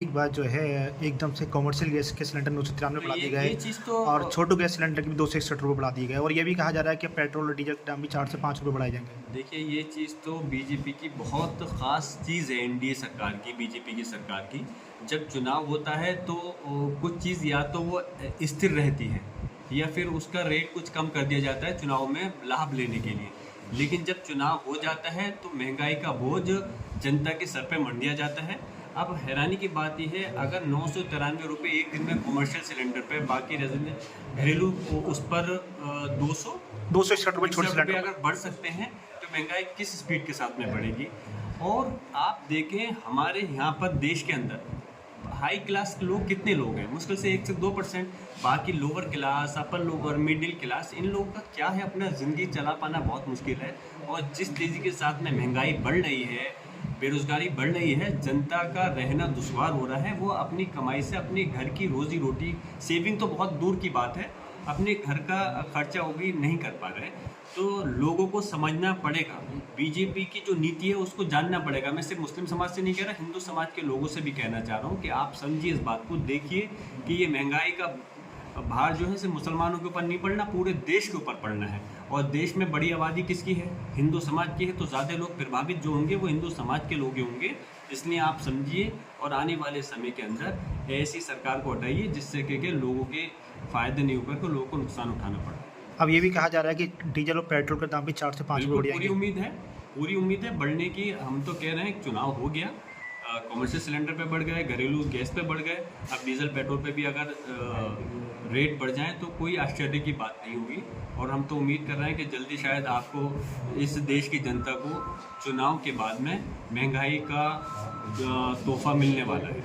एक बात जो है एकदम से कमर्शियल गैस के सिलेंडर 993 तो बढ़ा दिए ये गए चीज़ तो और छोटू गैस सिलेंडर के भी 261 रुपये बढ़ा दिए गए और ये भी कहा जा रहा है कि पेट्रोल और डीजल के दाम भी 4 से 5 रुपये बढ़ाए जाएंगे। देखिए, ये चीज़ तो बीजेपी की बहुत ख़ास चीज़ है, एनडीए सरकार की, बीजेपी की सरकार की। जब चुनाव होता है तो कुछ चीज़ या तो वो स्थिर रहती है या फिर उसका रेट कुछ कम कर दिया जाता है चुनाव में लाभ लेने के लिए। लेकिन जब चुनाव हो जाता है तो महंगाई का बोझ जनता के सर पे मंड दिया जाता है। अब हैरानी की बात यह है, अगर 993 रुपये एक दिन में कमर्शियल सिलेंडर पे, बाकी रेजिडेंट घरेलू उस पर 200 261 रुपये छोटे ₹1 सिलेंडर। अगर बढ़ सकते हैं तो महंगाई किस स्पीड के साथ में बढ़ेगी। और आप देखें हमारे यहाँ पर देश के अंदर हाई क्लास के लोग कितने लोग हैं, मुश्किल से 1 से 2%। बाकी lower class, upper lower, middle class, इन लोगों का क्या है, अपना ज़िंदगी चला पाना बहुत मुश्किल है। और जिस तेज़ी के साथ में महंगाई बढ़ रही है, बेरोज़गारी बढ़ रही है, जनता का रहना दुश्वार हो रहा है। वो अपनी कमाई से अपने घर की रोज़ी रोटी, सेविंग तो बहुत दूर की बात है, अपने घर का खर्चा वो भी नहीं कर पा रहे। तो लोगों को समझना पड़ेगा, बीजेपी की जो नीति है उसको जानना पड़ेगा। मैं सिर्फ मुस्लिम समाज से नहीं कह रहा, हिंदू समाज के लोगों से भी कहना चाह रहा हूँ कि आप समझिए इस बात को, देखिए कि ये महंगाई का भार जो है सिर्फ मुसलमानों के ऊपर नहीं पड़ना, पूरे देश के ऊपर पड़ना है। और देश में बड़ी आबादी किसकी है, हिंदू समाज की है, तो ज़्यादा लोग प्रभावित जो होंगे वो हिंदू समाज के लोग होंगे। इसलिए आप समझिए और आने वाले समय के अंदर ऐसी सरकार को हटाइए जिससे कि लोगों के फ़ायदे नहीं होकर के लोगों को नुकसान उठाना पड़े। अब ये भी कहा जा रहा है कि डीजल और पेट्रोल के दाम भी 4 से 5 रुपये बिल्कुल बढ़ पूरी जाएंगे। उम्मीद है, पूरी उम्मीद है बढ़ने की। हम तो कह रहे हैं चुनाव हो गया, कमर्शियल सिलेंडर पे बढ़ गए, घरेलू गैस पे बढ़ गए, अब डीजल पेट्रोल पे भी अगर रेट बढ़ जाए तो कोई आश्चर्य की बात नहीं होगी। और हम तो उम्मीद कर रहे हैं कि जल्दी शायद आपको, इस देश की जनता को चुनाव के बाद में महंगाई का तोहफा मिलने वाला है।